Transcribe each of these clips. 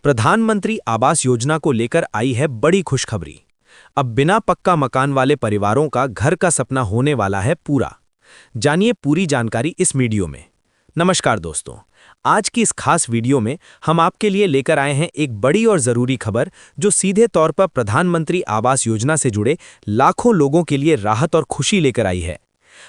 प्रधानमंत्री आवास योजना को लेकर आई है बड़ी खुशखबरी। अब बिना पक्का मकान वाले परिवारों का घर का सपना होने वाला है पूरा। जानिए पूरी जानकारी इस वीडियो में। नमस्कार दोस्तों, आज की इस खास वीडियो में हम आपके लिए लेकर आए हैं एक बड़ी और ज़रूरी खबर जो सीधे तौर पर प्रधानमंत्री आवास योजना से जुड़े लाखों लोगों के लिए राहत और खुशी लेकर आई है।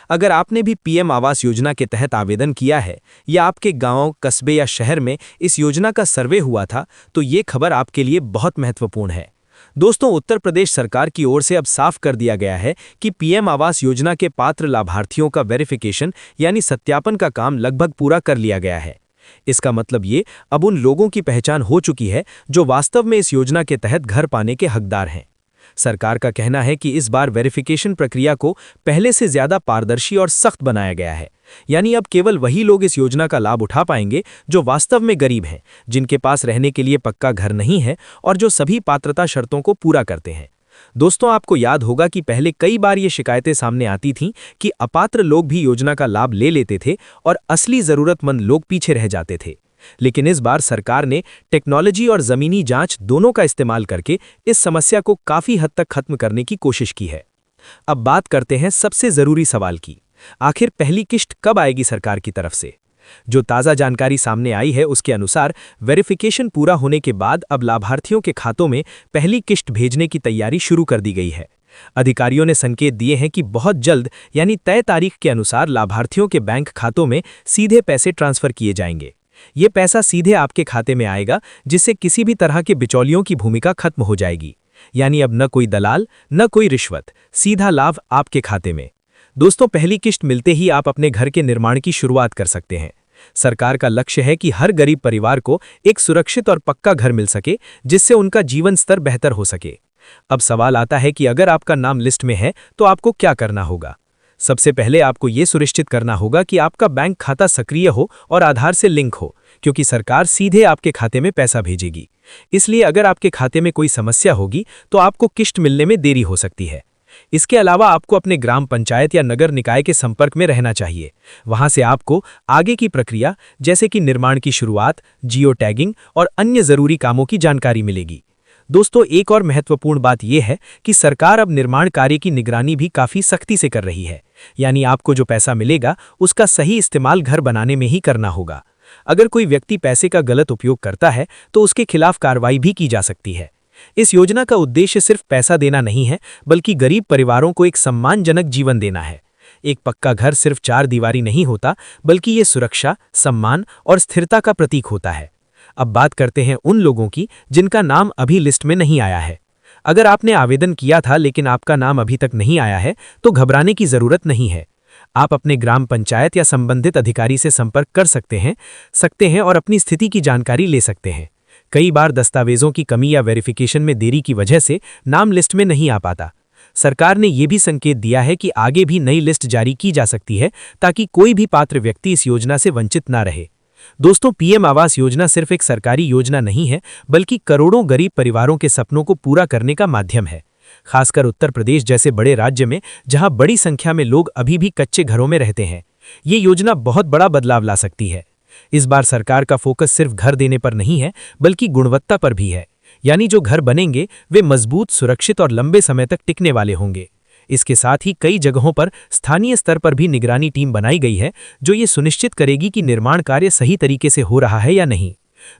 अगर आपने भी पीएम आवास योजना के तहत आवेदन किया है या आपके गांव, कस्बे या शहर में इस योजना का सर्वे हुआ था, तो ये खबर आपके लिए बहुत महत्वपूर्ण है। दोस्तों, उत्तर प्रदेश सरकार की ओर से अब साफ कर दिया गया है कि पीएम आवास योजना के पात्र लाभार्थियों का वेरिफिकेशन यानी सत्यापन का काम लगभग पूरा कर लिया गया है। इसका मतलब ये अब उन लोगों की पहचान हो चुकी है जो वास्तव में इस योजना के तहत घर पाने के हकदार हैं। सरकार का कहना है कि इस बार वेरिफिकेशन प्रक्रिया को पहले से ज्यादा पारदर्शी और सख्त बनाया गया है। यानी अब केवल वही लोग इस योजना का लाभ उठा पाएंगे जो वास्तव में गरीब हैं, जिनके पास रहने के लिए पक्का घर नहीं है और जो सभी पात्रता शर्तों को पूरा करते हैं। दोस्तों, आपको याद होगा कि पहले कई बार ये शिकायतें सामने आती थीं कि अपात्र लोग भी योजना का लाभ ले लेते थे और असली जरूरतमंद लोग पीछे रह जाते थे। लेकिन इस बार सरकार ने टेक्नोलॉजी और जमीनी जांच दोनों का इस्तेमाल करके इस समस्या को काफी हद तक खत्म करने की कोशिश की है। अब बात करते हैं सबसे जरूरी सवाल की, आखिर पहली किश्त कब आएगी सरकार की तरफ से? जो ताज़ा जानकारी सामने आई है उसके अनुसार वेरिफिकेशन पूरा होने के बाद अब लाभार्थियों के खातों में पहली किश्त भेजने की तैयारी शुरू कर दी गई है। अधिकारियों ने संकेत दिए हैं कि बहुत जल्द यानी तय तारीख के अनुसार लाभार्थियों के बैंक खातों में सीधे पैसे ट्रांसफर किए जाएंगे। ये पैसा सीधे आपके खाते में आएगा, जिससे किसी भी तरह के बिचौलियों की भूमिका खत्म हो जाएगी। यानी अब न कोई दलाल, न कोई रिश्वत, सीधा लाभ आपके खाते में। दोस्तों, पहली किश्त मिलते ही आप अपने घर के निर्माण की शुरुआत कर सकते हैं। सरकार का लक्ष्य है कि हर गरीब परिवार को एक सुरक्षित और पक्का घर मिल सके, जिससे उनका जीवन स्तर बेहतर हो सके। अब सवाल आता है कि अगर आपका नाम लिस्ट में है तो आपको क्या करना होगा? सबसे पहले आपको ये सुनिश्चित करना होगा कि आपका बैंक खाता सक्रिय हो और आधार से लिंक हो, क्योंकि सरकार सीधे आपके खाते में पैसा भेजेगी। इसलिए अगर आपके खाते में कोई समस्या होगी तो आपको किश्त मिलने में देरी हो सकती है। इसके अलावा आपको अपने ग्राम पंचायत या नगर निकाय के संपर्क में रहना चाहिए। वहां से आपको आगे की प्रक्रिया जैसे कि निर्माण की शुरुआत, जियो टैगिंग और अन्य जरूरी कामों की जानकारी मिलेगी। दोस्तों, एक और महत्वपूर्ण बात यह है कि सरकार अब निर्माण कार्य की निगरानी भी काफी सख्ती से कर रही है। यानी आपको जो पैसा मिलेगा उसका सही इस्तेमाल घर बनाने में ही करना होगा। अगर कोई व्यक्ति पैसे का गलत उपयोग करता है तो उसके खिलाफ कार्रवाई भी की जा सकती है। इस योजना का उद्देश्य सिर्फ पैसा देना नहीं है, बल्कि गरीब परिवारों को एक सम्मानजनक जीवन देना है। एक पक्का घर सिर्फ चार दीवारी नहीं होता, बल्कि ये सुरक्षा, सम्मान और स्थिरता का प्रतीक होता है। अब बात करते हैं उन लोगों की जिनका नाम अभी लिस्ट में नहीं आया है। अगर आपने आवेदन किया था लेकिन आपका नाम अभी तक नहीं आया है तो घबराने की जरूरत नहीं है। आप अपने ग्राम पंचायत या संबंधित अधिकारी से संपर्क कर सकते हैं और अपनी स्थिति की जानकारी ले सकते हैं। कई बार दस्तावेजों की कमी या वेरिफिकेशन में देरी की वजह से नाम लिस्ट में नहीं आ पाता। सरकार ने यह भी संकेत दिया है कि आगे भी नई लिस्ट जारी की जा सकती है, ताकि कोई भी पात्र व्यक्ति इस योजना से वंचित ना रहे। दोस्तों, पीएम आवास योजना सिर्फ एक सरकारी योजना नहीं है, बल्कि करोड़ों गरीब परिवारों के सपनों को पूरा करने का माध्यम है। खासकर उत्तर प्रदेश जैसे बड़े राज्य में, जहां बड़ी संख्या में लोग अभी भी कच्चे घरों में रहते हैं, ये योजना बहुत बड़ा बदलाव ला सकती है। इस बार सरकार का फोकस सिर्फ घर देने पर नहीं है, बल्कि गुणवत्ता पर भी है। यानी जो घर बनेंगे वे मजबूत, सुरक्षित और लंबे समय तक टिकने वाले होंगे। इसके साथ ही कई जगहों पर स्थानीय स्तर पर भी निगरानी टीम बनाई गई है, जो ये सुनिश्चित करेगी कि निर्माण कार्य सही तरीके से हो रहा है या नहीं।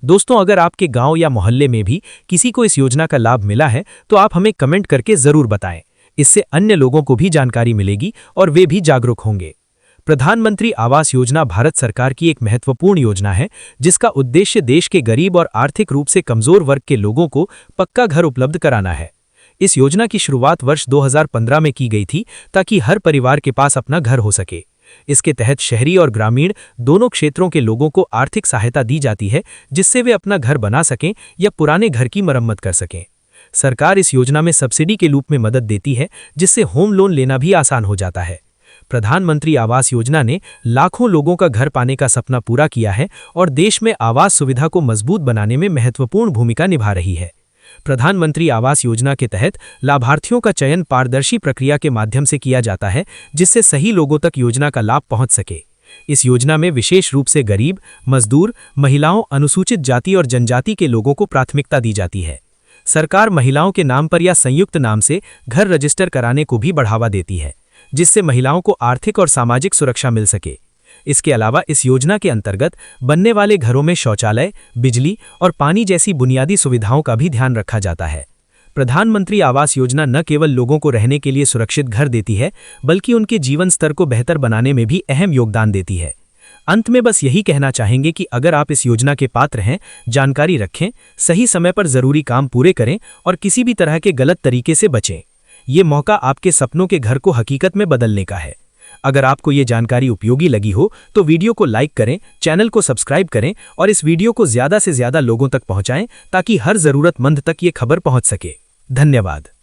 दोस्तों, अगर आपके गांव या मोहल्ले में भी किसी को इस योजना का लाभ मिला है तो आप हमें कमेंट करके जरूर बताएं। इससे अन्य लोगों को भी जानकारी मिलेगी और वे भी जागरूक होंगे। प्रधानमंत्री आवास योजना भारत सरकार की एक महत्वपूर्ण योजना है, जिसका उद्देश्य देश के गरीब और आर्थिक रूप से कमजोर वर्ग के लोगों को पक्का घर उपलब्ध कराना है। इस योजना की शुरुआत वर्ष 2015 में की गई थी, ताकि हर परिवार के पास अपना घर हो सके। इसके तहत शहरी और ग्रामीण दोनों क्षेत्रों के लोगों को आर्थिक सहायता दी जाती है, जिससे वे अपना घर बना सकें या पुराने घर की मरम्मत कर सकें। सरकार इस योजना में सब्सिडी के रूप में मदद देती है, जिससे होम लोन लेना भी आसान हो जाता है। प्रधानमंत्री आवास योजना ने लाखों लोगों का घर पाने का सपना पूरा किया है और देश में आवास सुविधा को मजबूत बनाने में महत्वपूर्ण भूमिका निभा रही है। प्रधानमंत्री आवास योजना के तहत लाभार्थियों का चयन पारदर्शी प्रक्रिया के माध्यम से किया जाता है, जिससे सही लोगों तक योजना का लाभ पहुंच सके। इस योजना में विशेष रूप से गरीब, मजदूर, महिलाओं, अनुसूचित जाति और जनजाति के लोगों को प्राथमिकता दी जाती है। सरकार महिलाओं के नाम पर या संयुक्त नाम से घर रजिस्टर कराने को भी बढ़ावा देती है, जिससे महिलाओं को आर्थिक और सामाजिक सुरक्षा मिल सके। इसके अलावा इस योजना के अंतर्गत बनने वाले घरों में शौचालय, बिजली और पानी जैसी बुनियादी सुविधाओं का भी ध्यान रखा जाता है। प्रधानमंत्री आवास योजना न केवल लोगों को रहने के लिए सुरक्षित घर देती है, बल्कि उनके जीवन स्तर को बेहतर बनाने में भी अहम योगदान देती है। अंत में बस यही कहना चाहेंगे कि अगर आप इस योजना के पात्र हैं, जानकारी रखें, सही समय पर जरूरी काम पूरे करें और किसी भी तरह के गलत तरीके से बचें। ये मौका आपके सपनों के घर को हकीकत में बदलने का है। अगर आपको ये जानकारी उपयोगी लगी हो तो वीडियो को लाइक करें, चैनल को सब्सक्राइब करें और इस वीडियो को ज़्यादा से ज़्यादा लोगों तक पहुंचाएं ताकि हर ज़रूरतमंद तक ये खबर पहुंच सके। धन्यवाद।